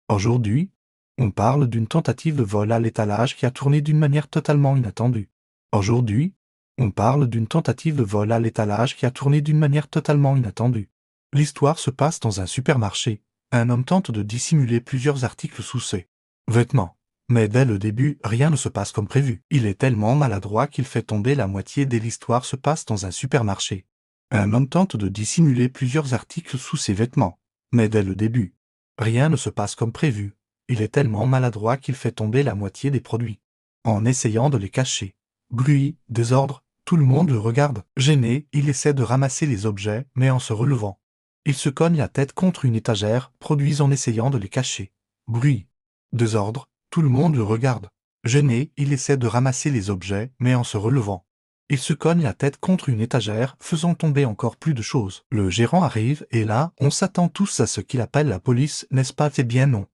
Aujourd'hui, on parle d'une tentative de vol à l'étalage qui a tourné d'une manière totalement inattendue. Aujourd'hui, on parle d'une tentative de vol à l'étalage qui a tourné d'une manière totalement inattendue. L'histoire se passe dans un supermarché. Un homme tente de dissimuler plusieurs articles sous ses vêtements. Mais dès le début, rien ne se passe comme prévu. Il est tellement maladroit qu'il fait tomber la moitié de l'histoire se passe dans un supermarché. Un homme tente de dissimuler plusieurs articles sous ses vêtements. Mais dès le début, rien ne se passe comme prévu. Il est tellement maladroit qu'il fait tomber la moitié des produits. En essayant de les cacher. Bruit, désordre, tout le monde le regarde. Gêné, il essaie de ramasser les objets, mais en se relevant. Il se cogne la tête contre une étagère, produit en essayant de les cacher. Bruit, désordre, tout le monde le regarde. Gêné, il essaie de ramasser les objets, mais en se relevant. Il se cogne la tête contre une étagère, faisant tomber encore plus de choses. Le gérant arrive, et là, on s'attend tous à ce qu'il appelle la police, n'est-ce pas? Eh bien non.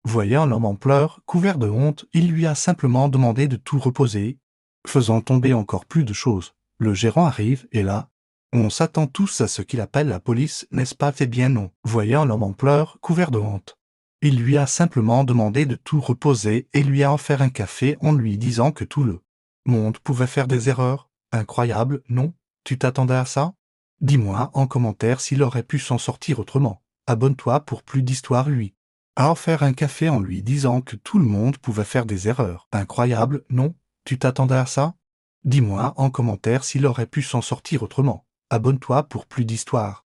Voyant l'homme en pleurs, couvert de honte, il lui a simplement demandé de tout reposer, faisant tomber encore plus de choses. Le gérant arrive, et là, on s'attend tous à ce qu'il appelle la police, n'est-ce pas? Eh bien non. Voyant l'homme en pleurs, couvert de honte, il lui a simplement demandé de tout reposer et lui a offert un café en lui disant que tout le monde pouvait faire des erreurs. Incroyable, non? Tu t'attendais à ça? Dis-moi en commentaire s'il aurait pu s'en sortir autrement. Abonne-toi pour plus d'histoires. Lui a offert un café en lui disant que tout le monde pouvait faire des erreurs. Incroyable, non? Tu t'attendais à ça? Dis-moi en commentaire s'il aurait pu s'en sortir autrement. Abonne-toi pour plus d'histoires.